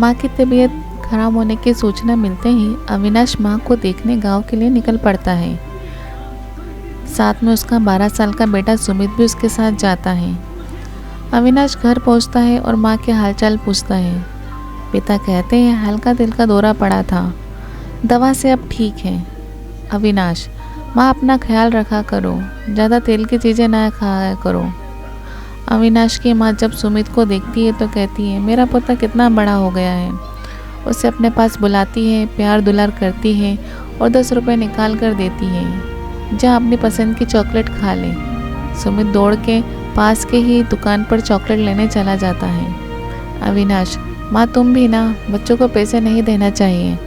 माँ की तबीयत खराब होने की सूचना मिलते ही अविनाश माँ को देखने गांव के लिए निकल पड़ता है। साथ में उसका 12 साल का बेटा सुमित भी उसके साथ जाता है। अविनाश घर पहुंचता है और माँ के हालचाल पूछता है। पिता कहते हैं हल्का दिल का दौरा पड़ा था, दवा से अब ठीक है। अविनाश, माँ अपना ख्याल रखा करो, ज़्यादा तेल की चीज़ें ना खाया करो। अविनाश की माँ जब सुमित को देखती है तो कहती है मेरा पोता कितना बड़ा हो गया है। उसे अपने पास बुलाती है, प्यार दुलार करती है और 10 रुपये निकाल कर देती है। जा अपनी पसंद की चॉकलेट खा ले। सुमित दौड़ के पास के ही दुकान पर चॉकलेट लेने चला जाता है। अविनाश, माँ तुम भी ना, बच्चों को पैसे नहीं देना चाहिए।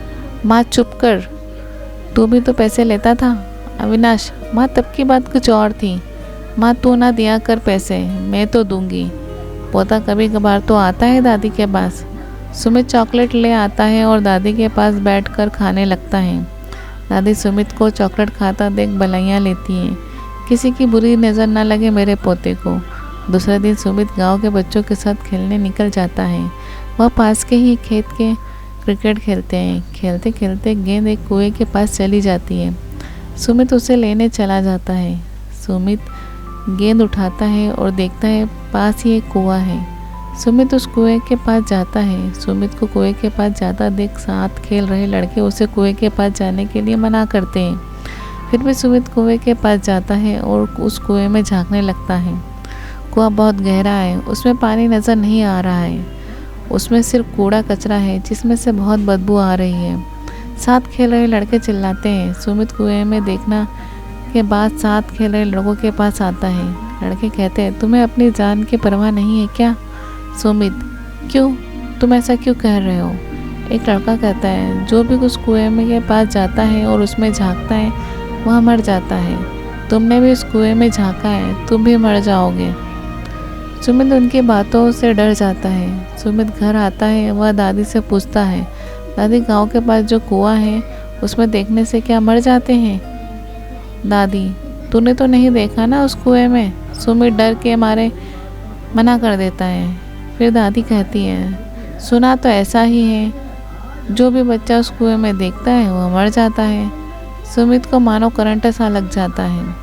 माँ चुप कर, तू भी तो पैसे लेता था। अविनाश, माँ तब की बात कुछ और थी। माँ तू ना दिया कर पैसे, मैं तो दूंगी। पोता कभी कभार तो आता है दादी के पास। सुमित चॉकलेट ले आता है और दादी के पास बैठकर खाने लगता है। दादी सुमित को चॉकलेट खाता देख भलाइयाँ लेती है, किसी की बुरी नज़र ना लगे मेरे पोते को। दूसरे दिन सुमित गांव के बच्चों के साथ खेलने निकल जाता है। वह पास के ही खेत के क्रिकेट खेलते हैं। खेलते खेलते गेंद एक कुएं के पास चली जाती है। सुमित उसे लेने चला जाता है। सुमित गेंद उठाता है और देखता है पास ही एक कुआं है। सुमित उस कुएं के पास जाता है। सुमित को कुएं के पास जाता देख साथ खेल रहे लड़के उसे कुएं के पास जाने के लिए मना करते हैं। फिर भी सुमित कुएं के पास जाता है और उस कुएं में झांकने लगता है। कुआं बहुत गहरा है, उसमें पानी नज़र नहीं आ रहा है। उसमें सिर्फ कूड़ा कचरा है जिसमें से बहुत बदबू आ रही है। साथ खेल रहे लड़के चिल्लाते हैं। सुमित कुएं में देखना के बाद साथ खेल रहे लड़कों के पास आता है। लड़के कहते हैं तुम्हें अपनी जान की परवाह नहीं है क्या? सुमित, क्यों, तुम ऐसा क्यों कह रहे हो? एक लड़का कहता है जो भी उस कुएं में के पास जाता है और उसमें झांकता है वह मर जाता है। तुमने भी उस कुएं में झांका है, तुम भी मर जाओगे। सुमित उनकी बातों से डर जाता है। सुमित घर आता है। वह दादी से पूछता है दादी गांव के पास जो कुआं है उसमें देखने से क्या मर जाते हैं? दादी, तूने तो नहीं देखा ना उस कुएं में। सुमित डर के मारे मना कर देता है। फिर दादी कहती है सुना तो ऐसा ही है, जो भी बच्चा उस कुएं में देखता है वह मर जाता है। सुमित को मानो करंट सा लग जाता है।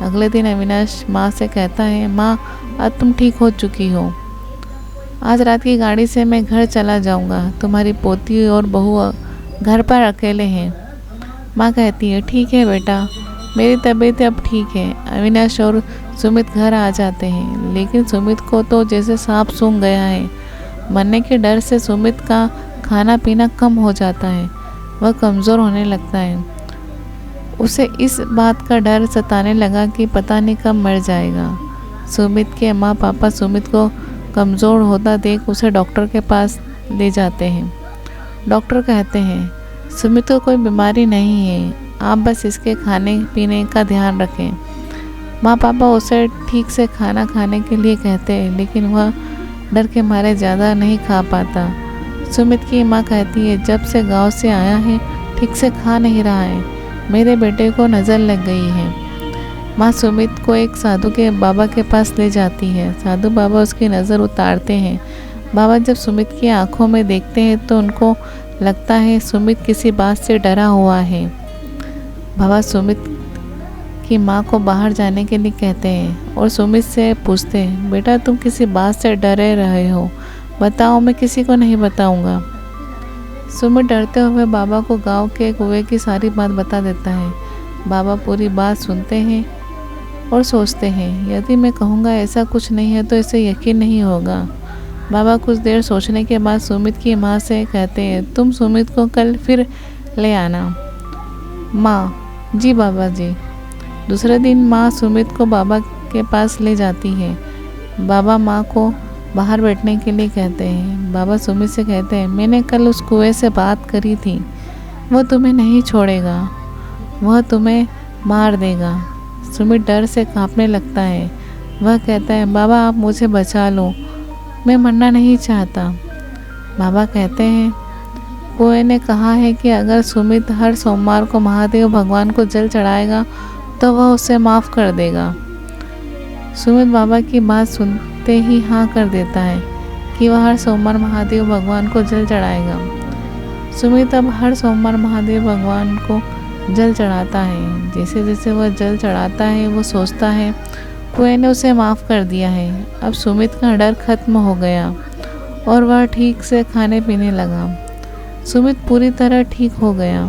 अगले दिन अविनाश माँ से कहता है माँ अब तुम ठीक हो चुकी हो, आज रात की गाड़ी से मैं घर चला जाऊंगा। तुम्हारी पोती और बहू घर पर अकेले हैं। माँ कहती है ठीक है बेटा, मेरी तबीयत अब ठीक है। अविनाश और सुमित घर आ जाते हैं, लेकिन सुमित को तो जैसे सांप सूंघ गया है। मरने के डर से सुमित का खाना पीना कम हो जाता है। वह कमज़ोर होने लगता है। उसे इस बात का डर सताने लगा कि पता नहीं कब मर जाएगा। सुमित के माँ पापा सुमित को कमज़ोर होता देख उसे डॉक्टर के पास ले जाते हैं। डॉक्टर कहते हैं सुमित को कोई बीमारी नहीं है, आप बस इसके खाने पीने का ध्यान रखें। माँ पापा उसे ठीक से खाना खाने के लिए कहते हैं, लेकिन वह डर के मारे ज़्यादा नहीं खा पाता। सुमित की माँ कहती है जब से गांव से आया है ठीक से खा नहीं रहा है, मेरे बेटे को नज़र लग गई है। माँ सुमित को एक साधु के बाबा के पास ले जाती है। साधु बाबा उसकी नज़र उतारते हैं। बाबा जब सुमित की आंखों में देखते हैं तो उनको लगता है सुमित किसी बात से डरा हुआ है। बाबा सुमित की माँ को बाहर जाने के लिए कहते हैं और सुमित से पूछते हैं बेटा तुम किसी बात से डरे रहे हो, बताओ, मैं किसी को नहीं बताऊंगा। सुमित डरते हुए बाबा को गांव के कुएं की सारी बात बता देता है। बाबा पूरी बात सुनते हैं और सोचते हैं यदि मैं कहूँगा ऐसा कुछ नहीं है तो इसे यकीन नहीं होगा। बाबा कुछ देर सोचने के बाद सुमित की माँ से कहते हैं तुम सुमित को कल फिर ले आना। माँ, जी बाबा जी। दूसरे दिन माँ सुमित को बाबा के पास ले जाती है। बाबा माँ को बाहर बैठने के लिए कहते हैं। बाबा सुमित से कहते हैं मैंने कल उस कुएं से बात करी थी, वह तुम्हें नहीं छोड़ेगा, वह तुम्हें मार देगा। सुमित डर से कांपने लगता है। वह कहता है बाबा आप मुझे बचा लो, मैं मरना नहीं चाहता। बाबा कहते हैं कुएं ने कहा है कि अगर सुमित हर सोमवार को महादेव भगवान को जल चढ़ाएगा तो वह उसे माफ़ कर देगा। सुमित बाबा की बात सुनते ही हाँ कर देता है कि वह हर सोमवार महादेव भगवान को जल चढ़ाएगा। सुमित अब हर सोमवार महादेव भगवान को जल चढ़ाता है। जैसे जैसे वह जल चढ़ाता है वो सोचता है कुएं ने उसे माफ़ कर दिया है। अब सुमित का डर खत्म हो गया और वह ठीक से खाने पीने लगा। सुमित पूरी तरह ठीक हो गया।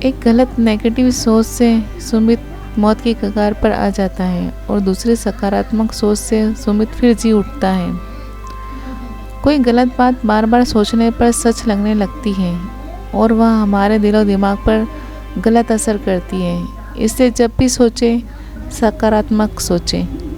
एक गलत नेगेटिव सोच से सुमित मौत की कगार पर आ जाता है और दूसरी सकारात्मक सोच से सुमित फिर जी उठता है। कोई गलत बात बार बार सोचने पर सच लगने लगती है और वह हमारे दिलो दिमाग पर गलत असर करती है। इससे जब भी सोचे सकारात्मक सोचें।